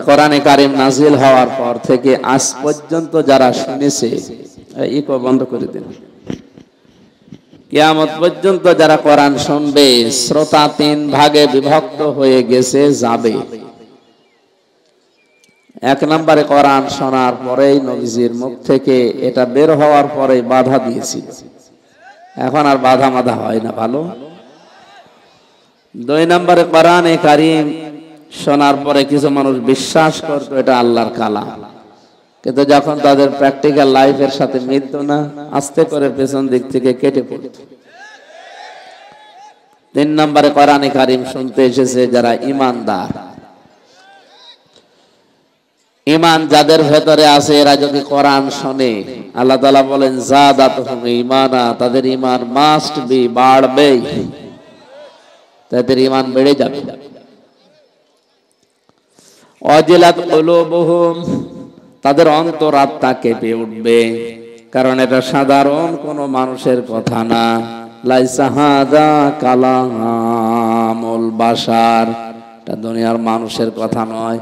কোরআনে কারিম নাজিল হওয়ার পর থেকে আজ পর্যন্ত যারা শুনেছে, ইকো বন্ধ করে দিন, কিয়ামত পর্যন্ত যারা কোরআন শুনবে, শ্রোতা তিন ভাগে বিভক্ত হয়ে গেছে, যাবে। এক নম্বরে কোরআন শোনার পরেই নবীজির মুখ থেকে এটা বের হওয়ার পরে বাধা দিয়েছি, এখন আর বাধা মাধা হয় না, ভালো। দুই নম্বরে কোরআনে কারিম শোনার পরে কিছু মানুষ বিশ্বাস করতো এটা আল্লাহর কালাম, কিন্তু যখন তাদের প্র্যাকটিক্যাল লাইফের সাথে মিলত না, আস্তে করে পেছন দিক থেকে কেটে পড়ত। তিন নম্বরে কোরআনে কারিম শুনতে এসেছে যারা ঈমানদার, ঈমান যাদের ভেতরে আছে, এরা যদি কোরআন শোনে, আল্লাহ তাআলা বলেন যাদাতুহুম ঈমানা, তাদের ঈমান মাস্ট বি, বাড়বে, তাদের ঈমান বেড়ে যাবে। ওয়াজিলাত কুলুবুহুম, তাদের অন্তরাত্মা কেঁপে উঠবে, কারণ এটা সাধারণ কোন মানুষের কথা না। লাইসা হাযা কালামুল বাশার, এটা দুনিয়ার মানুষের কথা নয়।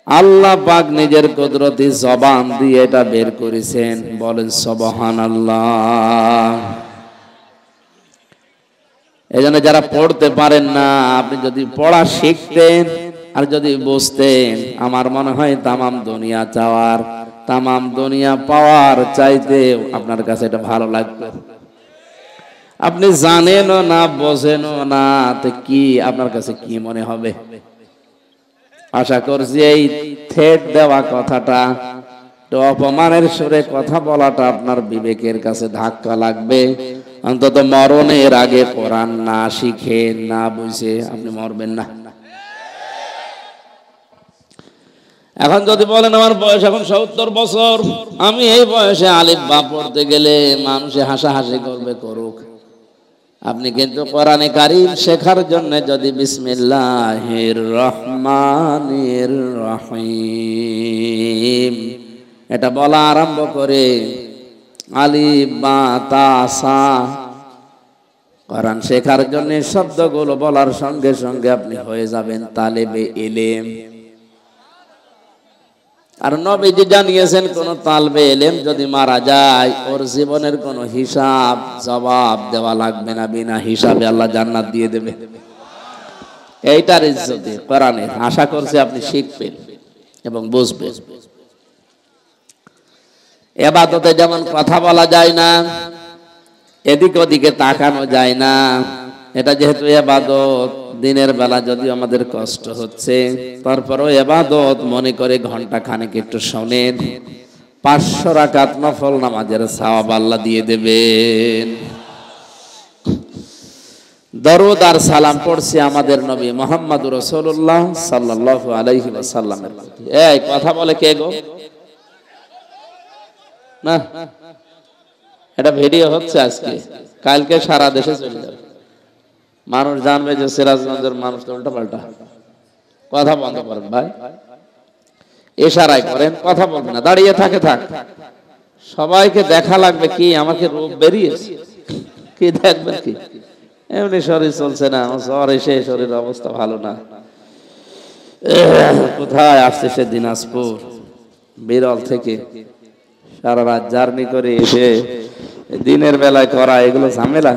আল্লাহ পাক নিজের কুদরতি জবান দিয়ে এটা বের করেছেন, বলেন সুবহানাল্লাহ। এজন্য যারা পড়তে পারেন না, আপনি যদি পড়া শিখতেন আর যদি বুঝতেন, আমার মনে হয় তামাম দুনিয়া চাওয়ার, তামাম দুনিয়া পাওয়ার চাইতে আপনার কাছে এটা ভালো লাগবে। আপনি জানেনও না, বোঝেনও না, তো কি আপনার কাছে কি মনে হবে? আশা করছি এই থ্রেট দেওয়া কথাটা, তো অপমানের সুরে কথা বলাটা আপনার বিবেকের কাছে ধাক্কা লাগবে। অন্তত মরণের আগে কোরআন না শিখে, না বুঝে আপনি মরবেন না। এখন যদি বলেন আমার বয়স এখন ৭০ বছর, আমি এই বয়সে আলিফ বা পড়তে গেলে মানুষে হাসাহাসি করবে, করুক। আপনি কিন্তু কোরআনে কারীম শেখার জন্য যদি বিসমিল্লাহির রহমানির রহিম এটা বলা আরম্ভ করে, আলিফ বা তা সা, কোরআন শেখার জন্য শব্দগুলো বলার সঙ্গে সঙ্গে আপনি হয়ে যাবেন তালেবে ইলম। আর নবীজি জানিয়েছেন, কোন তালবে ইলম যদি মারা যায়, ওর জীবনের কোন হিসাব জবাব দেওয়া লাগবে না, বিনা হিসাবে আল্লাহ জান্নাত দিয়ে দেবে। এইটার ইজ্জতে কোরআনের, আশা করছি আপনি শিখবেন এবং বুঝবেন। ইবাদতে যেমন কথা বলা যায় না, এদিক ওদিকে তাকানো যায় না, এটা যেহেতু ইবাদত, দিনের বেলা যদি আমাদের কষ্ট হচ্ছে, তারপরেও ইবাদত মনে করে ঘন্টা খানেক একটু শোনেন, 500 রাকাত নফল নামাজের সওয়াব আল্লাহ দিয়ে দেবেন। দরুদ আর সালাম পড়ছি আমাদের নবী মুহাম্মদুর রাসূলুল্লাহ সাল্লাল্লাহু আলাইহি ওয়াসাল্লামের প্রতি। এই কথা বলে কে গো? না, এটা ভিডিও হচ্ছে আজকে, কালকে সারা দেশে চলে যাবে, মানুষ জানবে যে সিরাজগঞ্জের মানুষ তো উল্টা পাল্টা। কথা বন্ধ করেন ভাই, ইশারায় করেন, কথা বলবেন না, দাঁড়িয়ে থাকে থাক। সবাইকে দেখা লাগবে কি আমাকে রূপ বেরিয়েছে, কি দেখবেন কি? এমনি শরীর চলছে না, জ্বর এসে শরীরের অবস্থা ভালো না। কোথায় আসছে সে? দিনাজপুর বিরল থেকে সারা রাত জার্নি করে এসে দিনের বেলায় করা এগুলো ঝামেলা।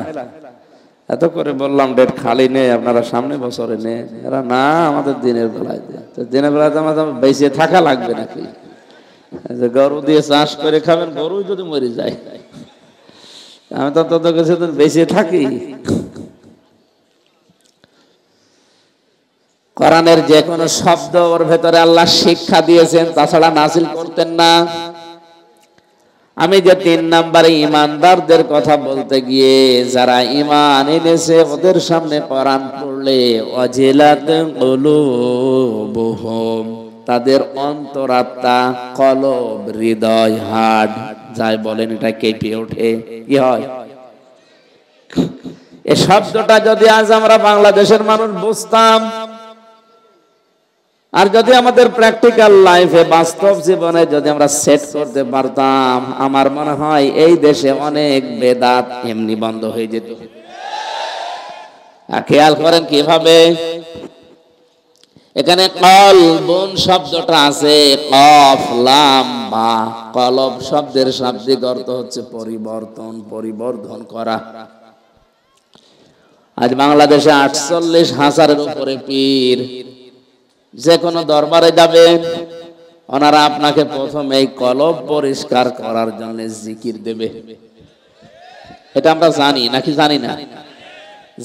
এত করে বললাম ডেট খালি নেই, আপনারা সামনে বছরে নেন। এরা না, আমাদের দিনের বেলায়, দিনের বেলায় তো আমাদের বেঁচে থাকা লাগবে নাকি? গরু দিয়ে চাষ করে খাবেন, গরু যদি মরে যায়, আমি তো তত কিছু বেঁচে থাকি। কোরআনের যে কোনো শব্দ ওর ভেতরে আল্লাহ শিক্ষা দিয়েছেন, তাছাড়া নাযিল করতেন না। আমি যে 3 নম্বরে ঈমানদারদের কথা বলতে গিয়ে, যারা ঈমান এনেছে ওদের সামনে কোরআন পড়লে ওয়াজিলাত কুলুবুহুম, তাদের অন্তরাত্মা, কলব, হৃদয়, হাড় যাই বলেন, এটা কেঁপে ওঠে। কি হয়? এই শব্দটা যদি আজ আমরা বাংলাদেশের মানুষ বুঝতাম, আর যদি আমাদের প্র্যাকটিক্যাল লাইফে, বাস্তব জীবনে যদি আমরা সেট করতে পারতাম, আমার মনে হয় এই দেশে অনেক বেদাত এমনি বন্ধ হয়ে যেত। আর খেয়াল করেন কিভাবে এখানে কলবুন শব্দটা আছে, কফ লাম বা। কলব শব্দের শাব্দিক অর্থ হচ্ছে পরিবর্তন, পরিবর্ধন করা। আজ বাংলাদেশে 48,000-এর উপরে পীর। যে কোনো দরবারে যাবেন, ওনারা আপনাকে প্রথমে এই কলব পরিষ্কার করার জন্য জিকির দেবে। এটা আমরা জানি নাকি জানি না?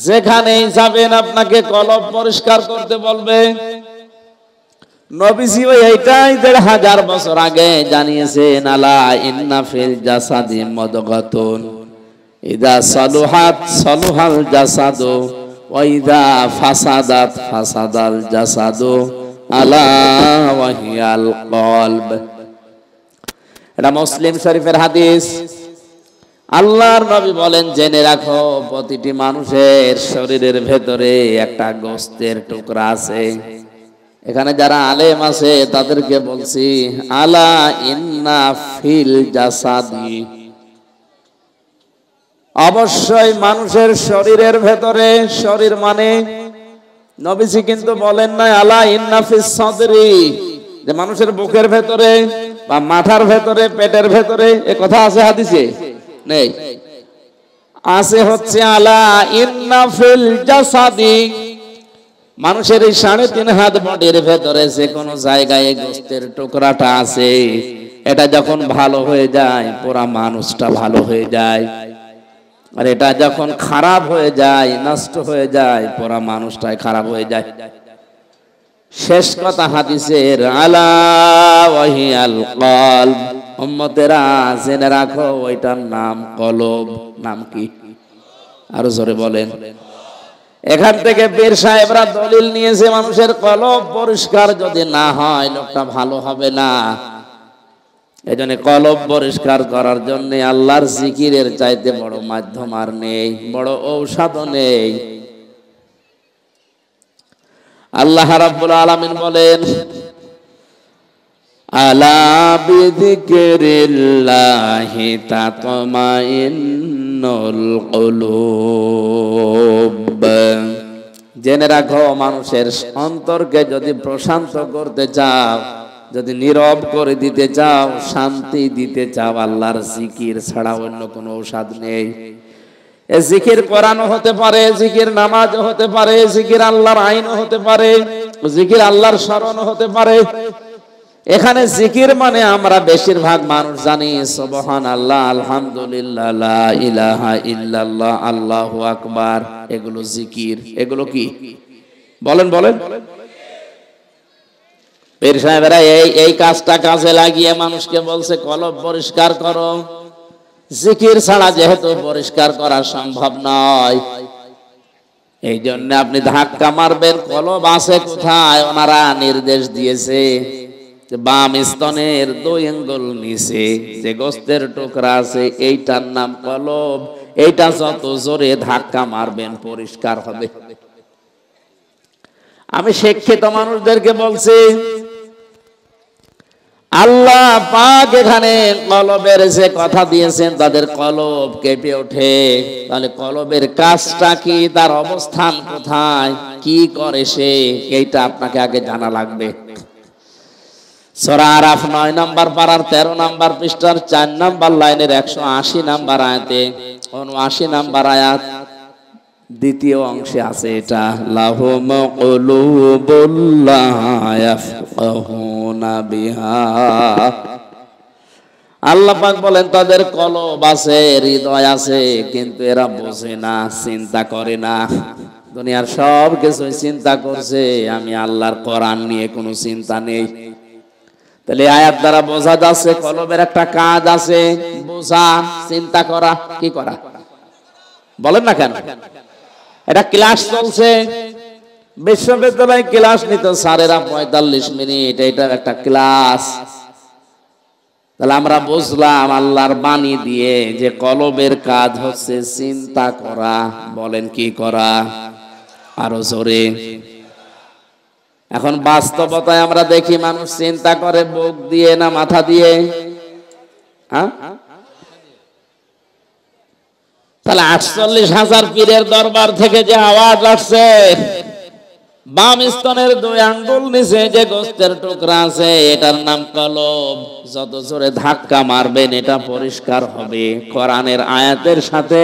যেখানেই যাবেন আপনাকে কলব পরিষ্কার করতে বলবে। নবীজি এইটাই ১,৫০০ বছর আগে জানিয়েছেন, আলা ইন্না ফিল জাসাদি মুদগাতুন ইদা সালুহাত সালুহাল জাসাদু ওয়া ইদা ফাসাদাত ফাসাদাল জাসাদু আলা ওয়া হিয়াল কলব। এটা মুসলিম শরীফের হাদিস। আল্লাহর নবী বলেন, জেনে রাখো প্রতিটি মানুষের শরীরের ভেতরে একটা গোশতের টুকরা আছে। এখানে যারা আলেম আছে তাদেরকে বলছি, আলা ইন্না ফিল জাসাদি, অবশ্যই মানুষের শরীরের ভেতরে, শরীর মানে নবীজি কিন্তু বলেন না আলা ইন্না ফিস সাদরি, যে মানুষের বুকের ভেতরে বা মাথার ভেতরে, পেটের ভেতরে। এ কথা আছে হাদিসে? নেই। আছে হচ্ছে আলা ইন্না ফিল জাসাদি, মানুষের এই ৩.৫ হাত বডির ভেতরে যে কোনো জায়গায় গোশতের টুকরাটা আছে। এটা যখন ভালো হয়ে যায় পুরা মানুষটা ভালো হয়ে যায়, আর এটা যখন খারাপ হয়ে যায়, নষ্ট হয়ে যায়, পুরা মানুষটাই খারাপ হয়ে যায়। শেষ কথা হাদিসের, আলা ওয়া হিয়াল কলব, উম্মতেরা জেনে রাখো ওইটার নাম কলব। নাম কি? আরো জোরে বলেন। এখান থেকে পীর সাহেবরা দলিল নিয়েছে, মানুষের কলব পরিষ্কার যদি না হয় লোকটা ভালো হবে না। এজন্য কলব পরিষ্কার করার জন্য আল্লাহর জিকিরের চাইতে বড় মাধ্যম আর নেই, বড় ঔষধও নেই। আল্লাহ রাব্বুল আলামিন বলেন, আলা বিযিকিরিল্লাহি তাতমাইন্নুল কুলুব। জেনে রাখো মানুষের অন্তরকে যদি প্রশান্ত করতে চাও, যদি নীরব করে দিতে চাও, শান্তি দিতে চাও, আল্লাহর জিকির ছাড়া অন্য কোনো ঔষধ নেই। এ জিকির কোরআনও হতে পারে, জিকির নামাজও হতে পারে, জিকির আল্লাহর আইনও হতে পারে, জিকির আল্লাহর স্মরণও হতে পারে। এখানে জিকির মানে আমরা বেশিরভাগ মানুষ জানি সুবহানাল্লাহ, আলহামদুলিল্লাহ, লা ইলাহা ইল্লাল্লাহ, আল্লাহু আকবার। এগুলো জিকির। এগুলো কি বলেন বলেন? পীর সাহেবরা এই কাজটা কাজে লাগিয়ে মানুষকে বলছে কলব পরিষ্কার করো। জিকির ছাড়া যেহেতু পরিষ্কার করা সম্ভব নয়, এই জন্য আপনি ধাক্কা মারবেন, কলব আছে কোথায় ওনারা নির্দেশ দিয়েছে। বাম স্তনের 2 আঙ্গুল নিচে যে গোশতের টুকরা আছে এইটার নাম কলব। এইটা যত জোরে ধাক্কা মারবেন পরিষ্কার হবে। আমি শিক্ষিত মানুষদেরকে বলছি, আল্লাহ পাক এখানে কলবের যে কথা দিয়েছেন তাদের কলব কেঁপে ওঠে। তাহলে কলবের কাজটা কি, তার অবস্থান কোথায়, কি করে সে, এইটা আপনাকে আগে জানা লাগবে। সূরা আরাফ 9 নম্বর পারার 13 নম্বর পৃষ্ঠার 4 নম্বর লাইনের 180 নম্বর আয়াতে, 79 নম্বর আয়াত দ্বিতীয় অংশে আছে এটা, লাহুম কুলুবুল লা ইয়াফকাহুনা বিহা। আল্লাহ পাক বলেন তাদের কলব আছে, হৃদয় আছে, কিন্তু এরা বোঝে না, চিন্তা করে না। দুনিয়ার সব কিছু চিন্তা করছে, আমি আল্লাহর কোরআন নিয়ে কোনো চিন্তা নেই। তাহলে আয়াত দ্বারা বোঝা যাচ্ছে কলবের একটা কাজ আছে, বোঝা, চিন্তা করা। কি করা বলেন না কেন? এটা ক্লাস চলছে, বিশ্ববিদ্যালয়ে ক্লাস নিত স্যারেরা 45 মিনিট, এটা একটা ক্লাস। তাহলে আমরা বুঝলাম আল্লাহর বাণী দিয়ে যে কলবের কাজ হচ্ছে চিন্তা করা। বলেন কি করা? আরো জোরে। এখন বাস্তবতায় আমরা দেখি মানুষ চিন্তা করে বুক দিয়ে না মাথা দিয়ে? হ্যাঁ, তাহলে 48,000 পীরের দরবার থেকে যে আওয়াজ আসছে, বাম স্তনের 2 আঙ্গুল নিচে যে গোস্তের টুকরা আছে এটার নাম কলব। যত জোরে ধাক্কা মারবেন এটা পরিষ্কার হবে। কোরআনের আয়াতের সাথে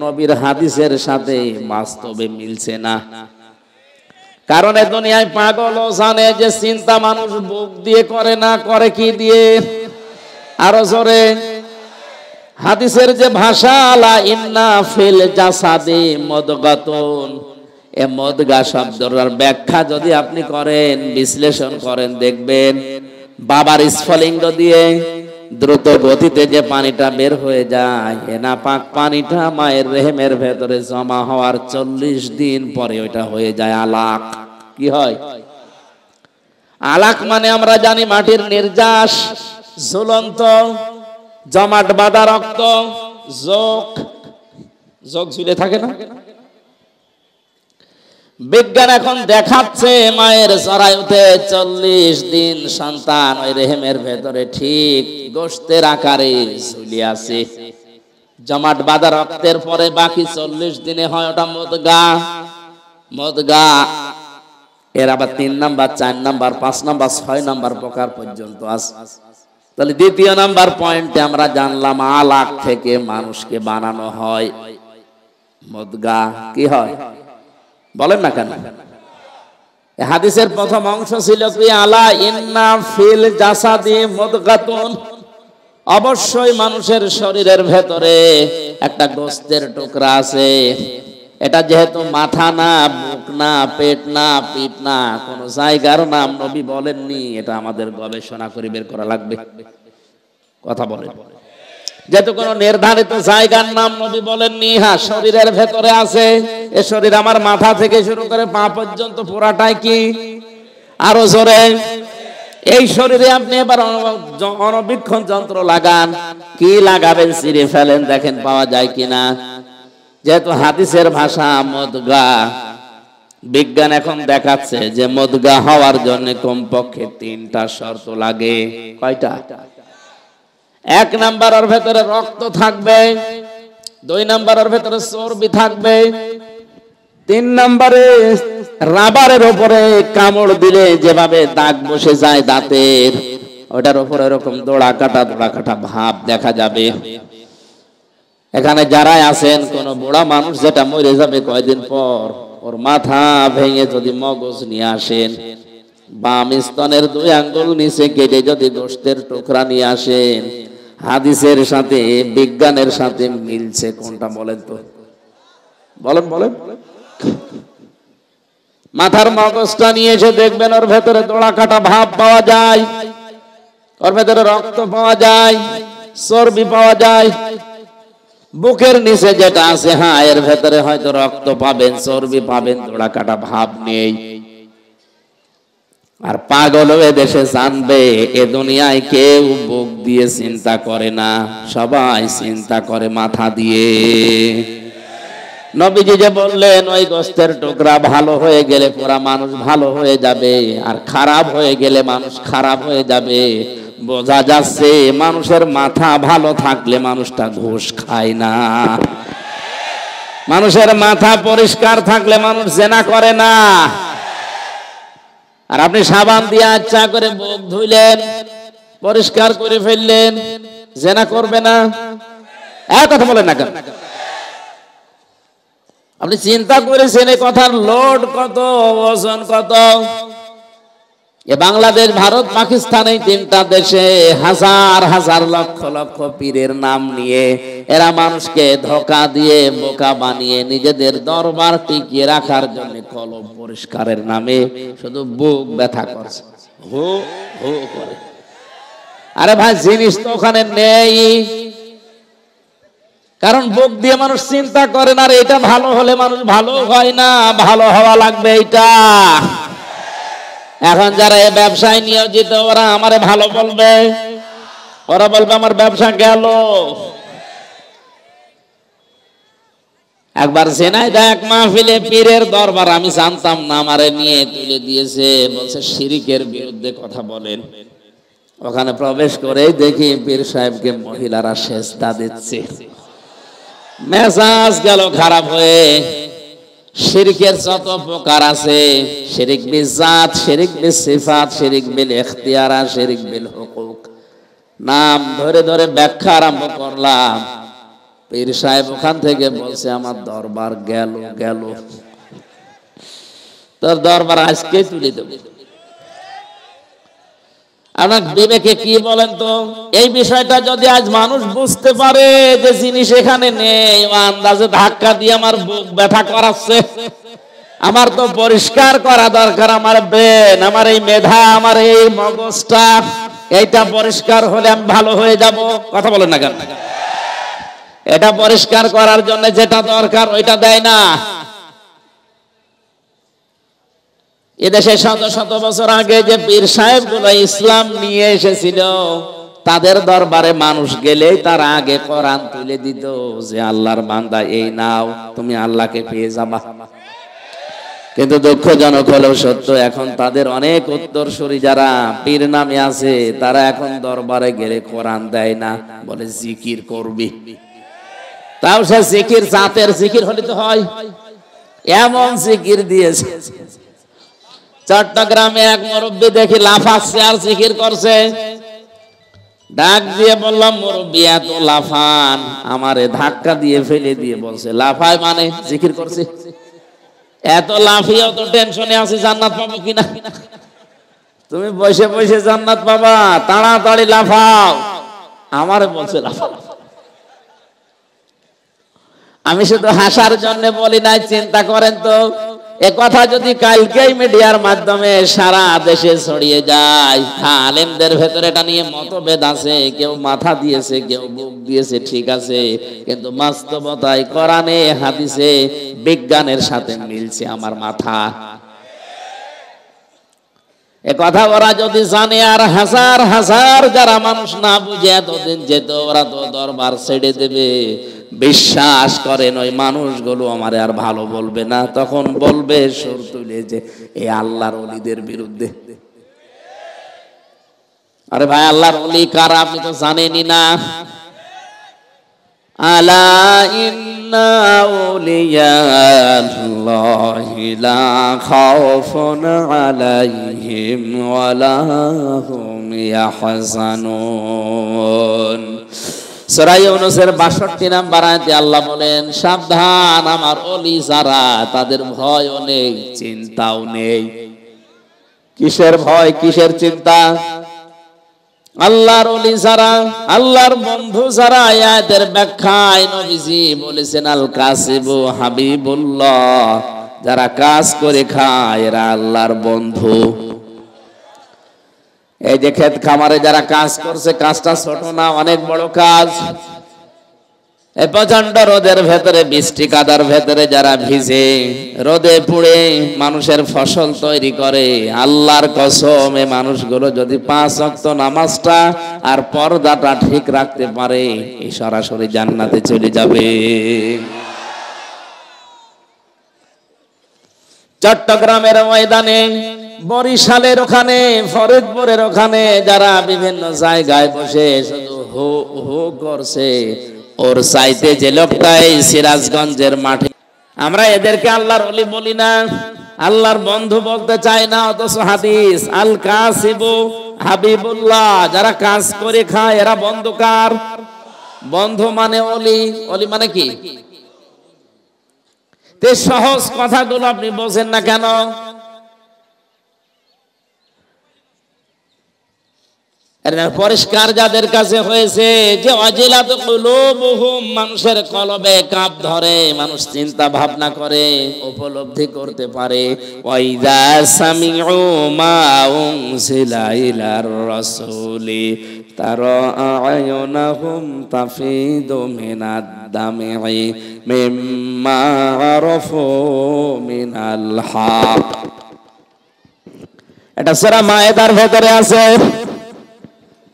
নবীর হাদিসের সাথে বাস্তবে মিলছে না। কারণ এই দুনিয়ায় পাগল জানে যে চিন্তা মানুষ বুক দিয়ে করে না, করে কি দিয়ে? আরো জোরে। হাদিসের যে ভাষা, আলা ইন্না ফিল জাসাদি মুদগাতুন, এ মুদগা শব্দের ব্যাখ্যা যদি আপনি করেন, বিশ্লেষণ করেন, দেখবেন বাবার স্ফলিঙ্গ দিয়ে দ্রুত গতিতে যে পানিটা বের হয়ে যায়, এ নাপাক পানিটা মায়ের রেহেমের ভেতরে জমা হওয়ার 40 দিন পরে ওইটা হয়ে যায় আলাক। কি হয়? আলাক মানে আমরা জানি মাটির নির্যাস, ঝুলন্ত জমাট বাঁধা রক্ত, যোগ যোগ ঝুলে থাকে না? বিজ্ঞান এখন দেখাচ্ছে মায়ের জরায়ুতে 40 দিন সন্তান ওই রেহেমের ভেতরে ঠিক গোশতের আকারে ঝুলে আছে। জমাট বাঁধা রক্তের পরে বাকি 40 দিনে হয় ওটা মুদগা। মুদগা এর আবার 3 নাম্বার, 4 নাম্বার, 5 নাম্বার, 6 নাম্বার প্রকার পর্যন্ত আছে। তাহলে দ্বিতীয় নাম্বার পয়েন্টে আমরা জানলাম আলাক থেকে মানুষকে বানানো হয় মুদগা। কি হয় বলেন না কেন? হাদিসের প্রথম অংশ ছিল কি, আলা ইন্না ফিল জাসাদি মুদগাতুন, অবশ্যই মানুষের শরীরের ভেতরে একটা গোশতের টুকরা আছে। এটা যেহেতু মাথা না, বুক না, পেট না, পিঠ না, কোন জায়গার নাম নবী বলেননি, এটা আমাদের গবেষণা করে বের করা লাগবে। কথা বলেন। যেহেতু কোন নির্ধারিত জায়গার নাম নবী বলেননি, হ্যাঁ শরীরের ভেতরে আছে। এ শরীর আমার মাথা থেকে শুরু করে পা পর্যন্ত পুরাটাই কি? আরো জোরে। এই শরীরে আপনি এবার অণুবীক্ষণ যন্ত্র লাগান। কি লাগাবেন? ছিঁড়ে ফেলেন, দেখেন পাওয়া যায় কিনা। যেহেতু হাদিসের ভাষা মুদগা, বিজ্ঞান এখন দেখাচ্ছে যে মুদগা হওয়ার জন্য কমপক্ষে 3টা শর্ত লাগে। কয়টা? 1 নাম্বারের ভেতরে রক্ত থাকবে, 2 নাম্বারের ভেতরে চর্বি থাকবে, 3 নাম্বারে রাবারের উপরে কামড় দিলে যেভাবে দাগ বসে যায় দাঁতের, ওটার উপরে এরকম দোড়া কাটা ভাব দেখা যাবে। এখানে যারা আছেন, কোন বুড়া মানুষ যেটা মরে যাবে কয়দিন পর, ওর মাথা ভেঙে যদি মগজ নিয়ে আসেন, বাম স্তনের 2 আঙ্গুল নিচে কেটে যদি গোশতের টুকরা নিয়ে আসেন, হাদিসের সাথে বিজ্ঞানের সাথে মিলছে কোনটা বলেন তো? বলেন বলেন। মাথার মগজটা নিয়ে এসে দেখবেন ওর ভেতরে দোড়া কাটা ভাব পাওয়া যায়, ওর ভেতরে রক্ত পাওয়া যায়, চর্বি পাওয়া যায়। বুকের নিচে যেটা আছে, হ্যাঁ এর ভেতরে হয়তো রক্ত পাবেন, চর্বি পাবেন, দোড়া কাটা ভাব নেই। আর পাগল হয়ে দেশে জানবে এ দুনিয়ায় কেউ বুক দিয়ে চিন্তা করে না, সবাই চিন্তা করে মাথা দিয়ে। নবীজি যে বললেন ওই গোশতের টুকরা ভালো হয়ে গেলে পুরা মানুষ ভালো হয়ে যাবে, আর খারাপ হয়ে গেলে মানুষ খারাপ হয়ে যাবে, বোঝা যাচ্ছে মানুষের মাথা ভালো থাকলে মানুষটা ঘুষ খায় না। মানুষের মাথা পরিষ্কার থাকলে মানুষ জেনা করে না। আর আপনি সাবান দিয়ে আচ্ছা করে বুক ধুইলেন, পরিষ্কার করে ফেললেন, জেনা করবে না? এক কথা বলেন না কেন? আপনি চিন্তা করেছেন এই কথার লোড কত, ওজন কত? এ বাংলাদেশ, ভারত, পাকিস্তান, এই 3টা দেশে হাজার হাজার লক্ষ লক্ষ পীরের নাম নিয়ে এরা মানুষকে ধোঁকা দিয়ে বোকা বানিয়ে নিজেদের দরবার টিকিয়ে রাখার জন্য কলব পরিষ্কারের নামে শুধু বুক ব্যথা করছে, হো হো করে। আরে ভাই, জিনিস তো ওখানে নেই। কারণ বুক দিয়ে মানুষ চিন্তা করে না, এটা ভালো হলে মানুষ ভালো হয় না, ভালো হওয়া লাগবে এটা। এখন যারা এই ব্যবসায় নিয়োজিত, ওরা আমারে ভালো বলবে, ওরা বলবে আমার ব্যবসা গেল। একবার ঝিনাইদহ এক মাহফিলে পীরের দরবার, আমি জানতাম না, আমারে নিয়ে তুলে দিয়েছে, বলছে শিরিকের বিরুদ্ধে কথা বলেন। ওখানে প্রবেশ করে দেখি পীর সাহেবকে মহিলারা সেজদা দিচ্ছে। মেজাজ গেল খারাপ হয়ে। শিরকের যত প্রকার আছে, শিরক বিল জাত, শিরক বিল সিফাত, শিরক বিল ইখতিয়ারা, শিরক বিল হুকুক, নাম ধরে ধরে ব্যাখ্যা আরম্ভ করলাম। পীর সাহেব ওখান থেকে বলছে আমার দরবার গেল গেল, তোর দরবার আজকে তুলে দেব। আপনার বিবেকে কি বলেন তো? এই বিষয়টা যদি আজ মানুষ বুঝতে পারে যে জিনিস এখানে নেই, আন্দাজে ধাক্কা দিয়ে আমার বুক ব্যথা করাচ্ছে, আমার তো পরিষ্কার করা দরকার। আমার ব্রেন, আমার এই মেধা, আমার এই মগজটা, এইটা পরিষ্কার হলে আমি ভালো হয়ে যাব। কথা বলেন না কেন? এটা পরিষ্কার করার জন্য যেটা দরকার ওইটা দেয় না। এদেশে শত শত বছর আগে যে পীর সাহেব গুলো ইসলাম নিয়ে এসেছিল, তাদের দরবারে মানুষ গেলেই তার আগে কোরআন তুলে দিত যে আল্লাহর বান্দা এই নাও, তুমি আল্লাহকে পেয়ে যাবা। কিন্তু দুঃখজনক হলেও সত্য, এখন তাদের অনেক উত্তরসূরি যারা পীর নামে আছে, তারা এখন দরবারে গেলে কোরআন দেয় না, বলে জিকির করবি। তাও সে জিকির জাতের জিকির হলে তো হয়, এমন জিকির দিয়েছে। চট্টগ্রামে এক মুরব্বী দেখি লাফাচ্ছে আর জিকির করছে। ডাক দিয়ে বললাম, মুরব্বী এত লাফান? আমারে ধাক্কা দিয়ে ফেলে দিয়ে বলছে, লাফায় মানে জিকির করছে? এত লাফিয়ে তো টেনশনে আছি জান্নাত পাবো কিনা। তুমি বসে বসে জান্নাত পাবা, তাড়াতাড়ি লাফাও। আমারে বলছে লাফাও। আমি শুধু হাসার জন্য বলি নাই, চিন্তা করেন তো, এ কথা যদি কালকেই মিডিয়ার মাধ্যমে সারা দেশে ছড়িয়ে যায়, হ্যাঁ আলেমদের ভেতরে এটা নিয়ে মতভেদ আছে, কেউ মাথা দিয়েছে, কেউ বুক দিয়েছে, ঠিক আছে, কিন্তু বাস্তবতায় কোরআনে হাদিসে বিজ্ঞানের সাথে মিলছে আমার মাথা। এ কথা ওরা যদি জানে, আর হাজার হাজার যারা মানুষ না বুঝে এতদিন যেত, ওরা তো দরবার ছেড়ে দেবে। বিশ্বাস করেন, ওই মানুষগুলো আমারে আর ভালো বলবে না, তখন বলবে সুর তুলে যে এই আল্লাহর ওলিদের বিরুদ্ধে। আরে ভাই, আল্লাহর ওলি কারা আপনি তো জানেনই না। আলা ইন্না আউলিয়াল্লাহি লা খাউফুন আলাইহিম ওয়া লা হুম ইয়াহজানুন। সূরা ইউনূসের ৬২ নম্বর আয়াতে আল্লাহ বলেন, সাবধান, আমার ওলি যারা, তাদের ভয়ও নেই, চিন্তাও নেই। কিসের ভয়, কিসের চিন্তা? আল্লাহর ওলি যারা, আল্লাহর বন্ধু যারা। আয়াতের ব্যাখ্যায় নবীজি বলেছেন, আল কাসিবু হাবিবুল্লাহ, যারা কাজ করে খায় এরা আল্লাহর বন্ধু। এই যে ক্ষেত খামারে যারা কাজ করছে, কাজটা ছোট না, অনেক বড় কাজ। এই প্রচন্ড রোদের ভেতরে, বৃষ্টি কাদার ভেতরে যারা ভিজে, রোদে পুড়ে মানুষের ফসল তৈরি করে, আল্লাহর কসম এই মানুষগুলো যদি ৫ ওয়াক্ত নামাজটা আর পর্দাটা ঠিক রাখতে পারে, এই সরাসরি জান্নাতে চলে যাবে। চট্টগ্রামের ময়দানে, বরিশালের ওখানে, ফরিদপুরের ওখানে যারা বিভিন্ন জায়গায় বসে শুধু হো হো করছে, ওর চাইতে যে লোকটাই সিরাজগঞ্জের মাঠে, আমরা এদেরকে আল্লাহর ওলি বলি না, আল্লাহর বন্ধু বলতে চাই না, অথচ হাদিস আল কাসিবু হাবিবুল্লাহ, যারা কাজ করে খায় এরা বন্ধু কার? বন্ধু মানে ওলি। ওলি মানে কি? তে সহজ কথাগুলো আপনি বোঝেন না কেন? পরিষ্কার যাদের কাছে হয়েছে যে ওয়াজিলাত কুলুবুহুম, মানুষের কলবে কাঁপ ধরে, মানুষ চিন্তা ভাবনা করে, উপলব্ধি করতে পারে। ওয়াইদা সামিউ মা উনজিলা ইলার রাসূলি তারা আয়ুনাহুম তাফিদু মিনাদ দামি মিম্মা আরাফু মিনাল হক। এটা সূরা মায়েদার ভেতরে আছে,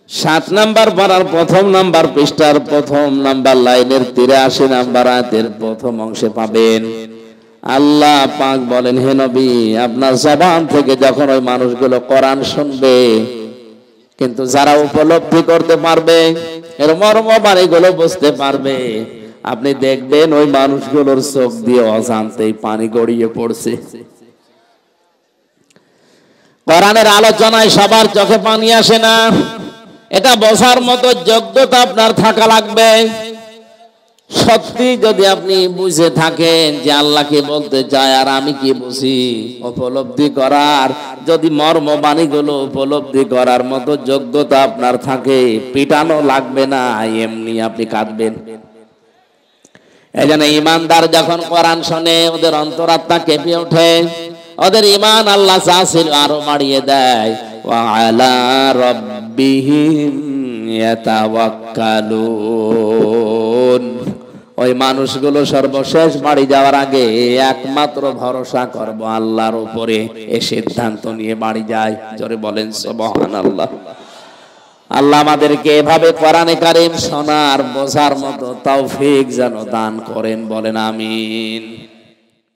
৭ নাম্বার পারার ১ম নাম্বার পৃষ্ঠার ১ম নাম্বার লাইনের ৮৩ নাম্বার আয়াতের প্রথম অংশে পাবেন। আল্লাহ পাক বলেন, হে নবী, আপনার জবান থেকে যখন ওই মানুষগুলো কোরআন শুনবে, কিন্তু যারা উপলব্ধি করতে পারবে, এর মর্ম বাণীগুলো বুঝতে পারবে, আপনি দেখবেন ওই মানুষগুলোর চোখ দিয়ে অজান্তেই পানি গড়িয়ে পড়ছে। কোরআনের আলোচনায় সবার চোখে পানি আসে না, এটা বোঝার মতো যোগ্যতা আপনার থাকা লাগবে। সত্যি যদি আপনি বুঝে থাকেন যে আল্লাহকে বলতে চায় আর আমি কি বুঝি, উপলব্ধি করার, যদি মর্মবাণীগুলো উপলব্ধি করার মতো যোগ্যতা আপনার থাকে, পিটানো লাগবে না, এমনি আপনি কাঁদবেন। এই জন্য ইমানদার যখন কোরআন শোনে ওদের অন্তরাত্মা কেঁপে ওঠে, ওদের ইমান আল্লাহ চাছিল আরো বাড়িয়ে দেয়। ওয়া আলা রাব্বিহিম ইয়াতাওয়াক্কালুন। ওই মানুষগুলো সর্বশেষ বাড়ি যাওয়ার আগে একমাত্র ভরসা করব আল্লাহর উপরে, এই সিদ্ধান্ত নিয়ে বাড়ি যায়। জোরে বলেন সুবহানাল্লাহ। আল্লাহ আমাদেরকে এভাবে কোরআনে কারীম শোনার বোঝার মতো তৌফিক যেন দান করেন, বলেন আমিন।